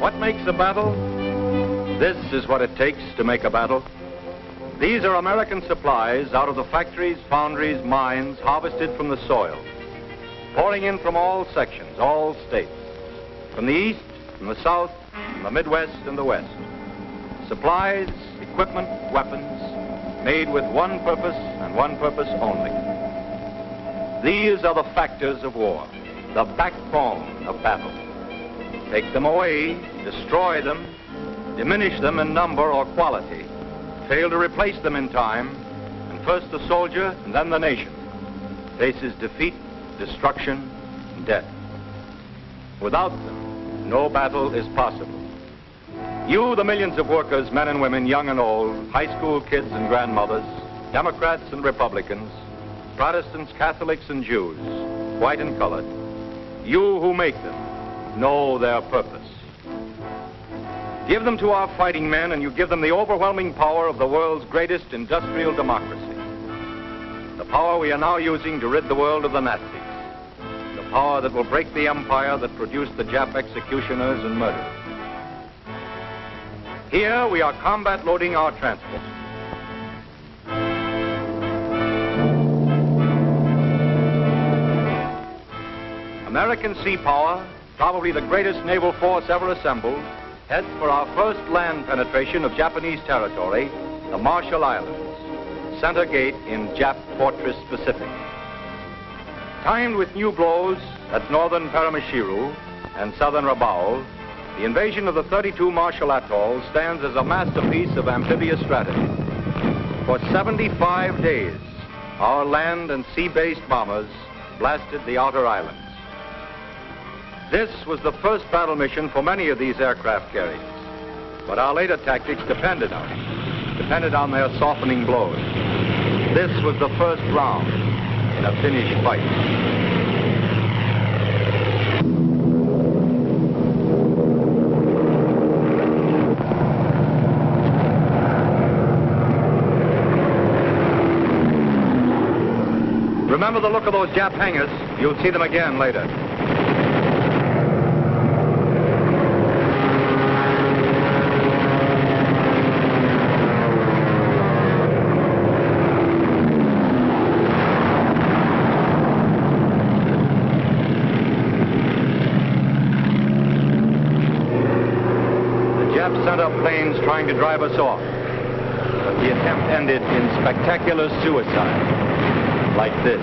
What makes a battle? This is what it takes to make a battle. These are American supplies out of the factories, foundries, mines, harvested from the soil, pouring in from all sections, all states, from the east, from the south, from the Midwest and the West. Supplies, equipment, weapons, made with one purpose and one purpose only. These are the factors of war, the backbone of battle. Take them away, destroy them, diminish them in number or quality, fail to replace them in time, and first the soldier and then the nation faces defeat, destruction, and death. Without them, no battle is possible. You, the millions of workers, men and women, young and old, high school kids and grandmothers, Democrats and Republicans, Protestants, Catholics and Jews, white and colored, you who make them know their purpose. Give them to our fighting men and you give them the overwhelming power of the world's greatest industrial democracy. The power we are now using to rid the world of the Nazis. The power that will break the empire that produced the Jap executioners and murderers. Here we are combat loading our transport. American sea power, probably the greatest naval force ever assembled, heads for our first land penetration of Japanese territory, the Marshall Islands, center gate in Jap Fortress Pacific. Timed with new blows at northern Paramashiru and southern Rabaul, the invasion of the 32 Marshall Atolls stands as a masterpiece of amphibious strategy. For 75 days, our land and sea-based bombers blasted the outer islands. This was the first battle mission for many of these aircraft carriers, but our later tactics depended on their softening blows. This was the first round in a finished fight. Remember the look of those Jap hangars? You'll see them again later. The Japs sent up planes trying to drive us off, but the attempt ended in spectacular suicide. Like this.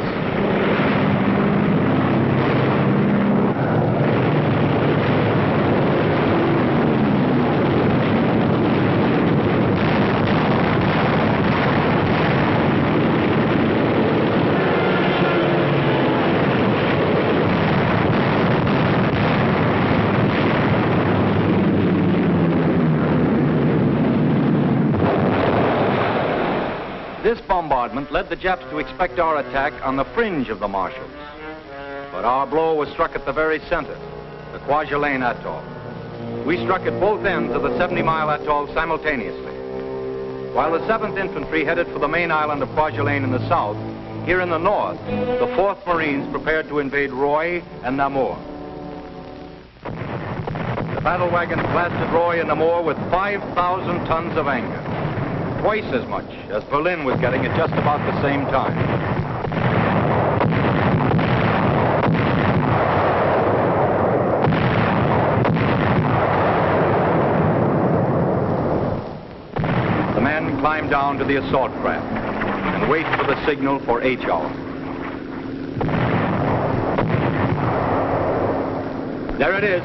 This bombardment led the Japs to expect our attack on the fringe of the Marshalls. But our blow was struck at the very center, the Kwajalein Atoll. We struck at both ends of the 70-mile atoll simultaneously. While the 7th Infantry headed for the main island of Kwajalein in the south, here in the north, the 4th Marines prepared to invade Roy and Namur. The battle wagons blasted Roy and Namur with 5,000 tons of anger. Twice as much as Berlin was getting at just about the same time. The men climbed down to the assault craft and wait for the signal for H-hour. There it is.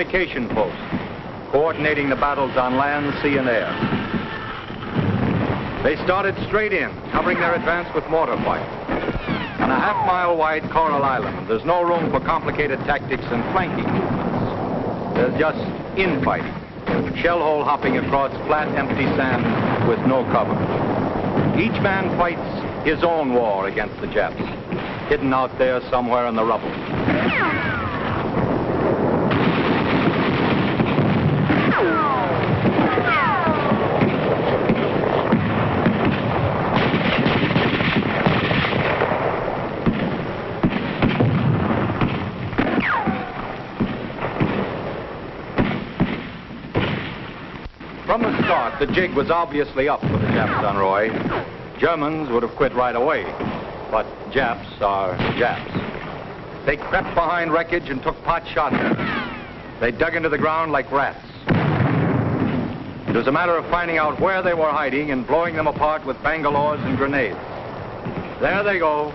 communication post, coordinating the battles on land, sea, and air. They started straight in, covering their advance with mortar fire. On a half-mile-wide coral island, there's no room for complicated tactics and flanking movements. There's just infighting, shell hole hopping across flat, empty sand with no cover. Each man fights his own war against the Japs, hidden out there somewhere in the rubble. From the start, the jig was obviously up for the Japs on Roy. Germans would have quit right away, but Japs are Japs. They crept behind wreckage and took pot shots at us. They dug into the ground like rats. It was a matter of finding out where they were hiding and blowing them apart with bangalores and grenades. There they go,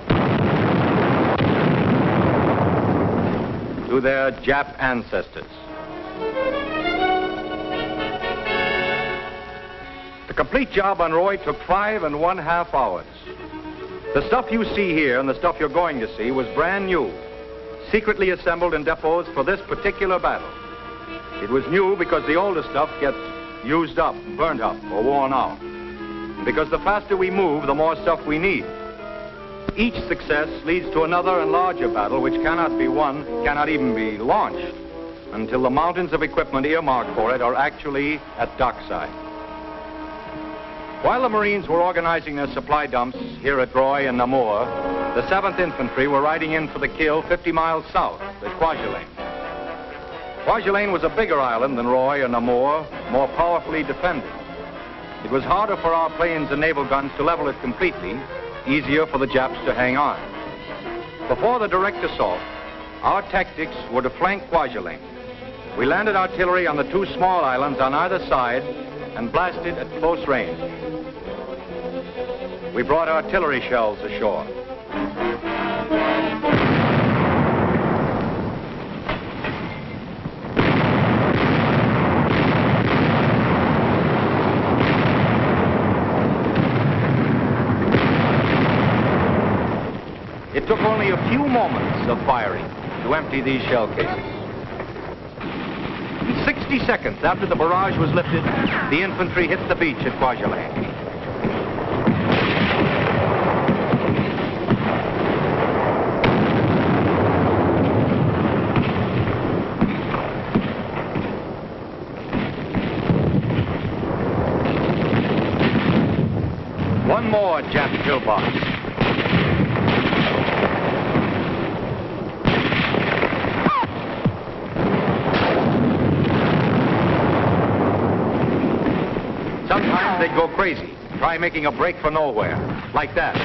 to their Jap ancestors. The complete job on Roy took 5½ hours. The stuff you see here and the stuff you're going to see was brand new, secretly assembled in depots for this particular battle. It was new because the older stuff gets used up, burnt up, or worn out. Because the faster we move, the more stuff we need. Each success leads to another and larger battle which cannot be won, cannot even be launched, until the mountains of equipment earmarked for it are actually at dockside. While the Marines were organizing their supply dumps here at Roy and Namur, the 7th Infantry were riding in for the kill 50 miles south at Kwajalein. Kwajalein was a bigger island than Roy or Namur, more powerfully defended. It was harder for our planes and naval guns to level it completely, easier for the Japs to hang on. Before the direct assault, our tactics were to flank Kwajalein. We landed artillery on the 2 small islands on either side and blasted at close range. We brought artillery shells ashore. It took only a few moments of firing to empty these shell cases. In 60 seconds after the barrage was lifted, the infantry hit the beach at Kwajalein. One more Jap pillbox. Sometimes they'd go crazy, try making a break for nowhere, like that.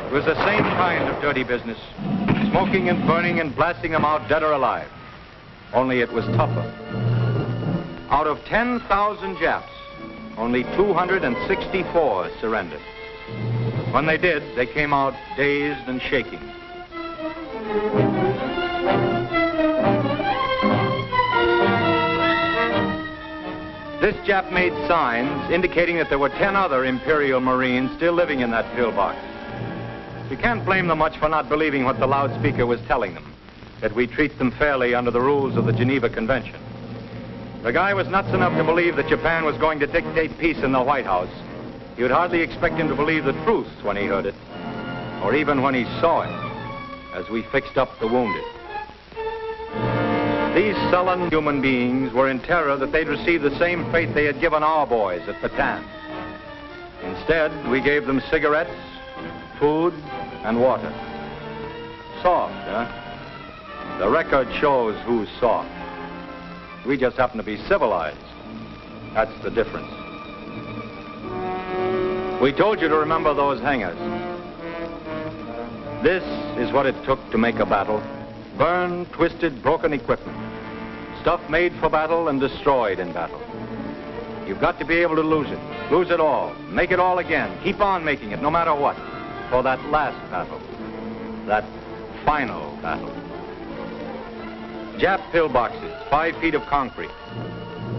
It was the same kind of dirty business, smoking and burning and blasting them out dead or alive. Only it was tougher. Out of 10,000 Japs, only 264 surrendered. When they did, they came out dazed and shaking. This Jap made signs indicating that there were 10 other Imperial Marines still living in that pillbox. You can't blame them much for not believing what the loudspeaker was telling them, that we treat them fairly under the rules of the Geneva Convention. The guy was nuts enough to believe that Japan was going to dictate peace in the White House. You'd hardly expect him to believe the truth when he heard it, or even when he saw it, as we fixed up the wounded. These sullen human beings were in terror that they'd receive the same fate they had given our boys at Bataan. Instead, we gave them cigarettes, food, and water. Soft, huh? The record shows who's soft. We just happen to be civilized. That's the difference. We told you to remember those hangars. This is what it took to make a battle. Burned, twisted, broken equipment. Stuff made for battle and destroyed in battle. You've got to be able to lose it. Lose it all. Make it all again. Keep on making it, no matter what. For that last battle. That final battle. Jap pillboxes, 5 feet of concrete.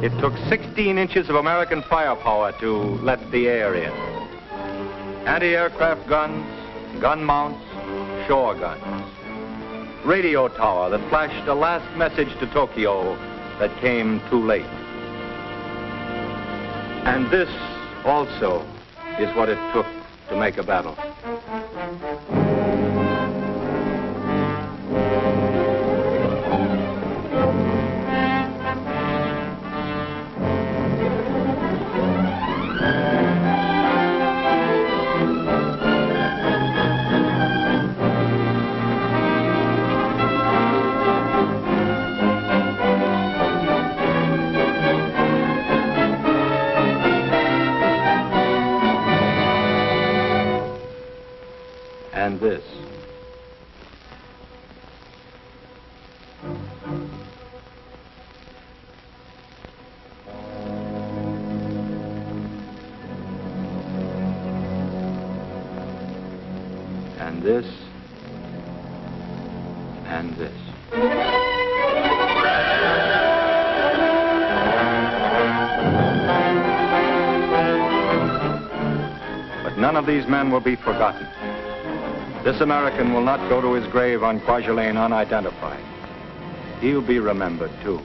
It took 16 inches of American firepower to let the air in. Anti-aircraft guns, gun mounts, shore guns. Radio tower that flashed a last message to Tokyo that came too late. And this also is what it took to make a battle. And this. And this. And this. But none of these men will be forgotten. This American will not go to his grave on Kwajalein unidentified. He'll be remembered, too.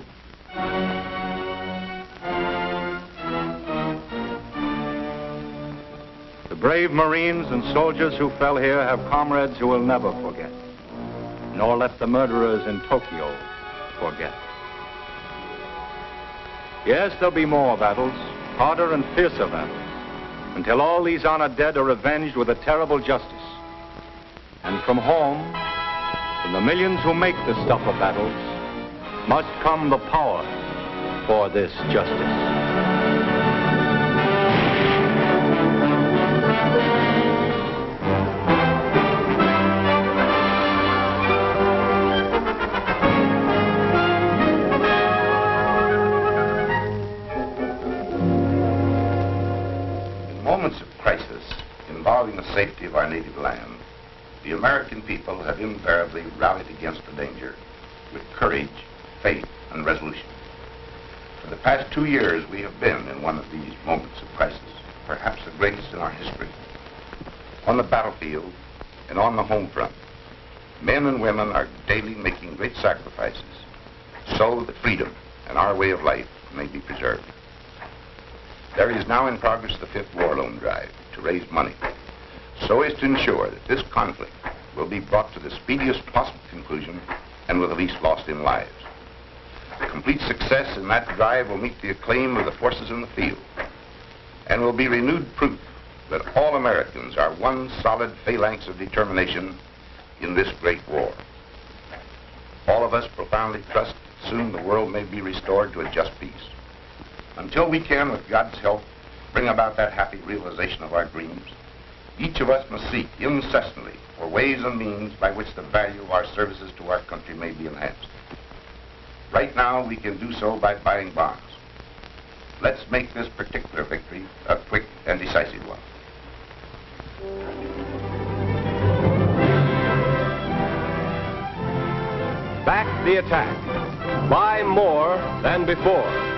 The brave Marines and soldiers who fell here have comrades who will never forget, nor let the murderers in Tokyo forget. Yes, there'll be more battles, harder and fiercer battles, until all these honored dead are avenged with a terrible justice. And from home, from the millions who make the stuff of battles, must come the power for this justice. In moments of crisis involving the safety of our native land, the American people have invariably rallied against the danger with courage, faith, and resolution. For the past 2 years, we have been in one of these moments of crisis, perhaps the greatest in our history. On the battlefield and on the home front, men and women are daily making great sacrifices so that freedom and our way of life may be preserved. There is now in progress the 5th War Loan Drive to raise money so as to ensure that this conflict will be brought to the speediest possible conclusion and with the least loss in lives. Complete success in that drive will meet the acclaim of the forces in the field and will be renewed proof that all Americans are one solid phalanx of determination in this great war. All of us profoundly trust that soon the world may be restored to a just peace. Until we can, with God's help, bring about that happy realization of our dreams, each of us must seek incessantly for ways and means by which the value of our services to our country may be enhanced. Right now, we can do so by buying bonds. Let's make this particular victory a quick and decisive one. Back the attack. Buy more than before.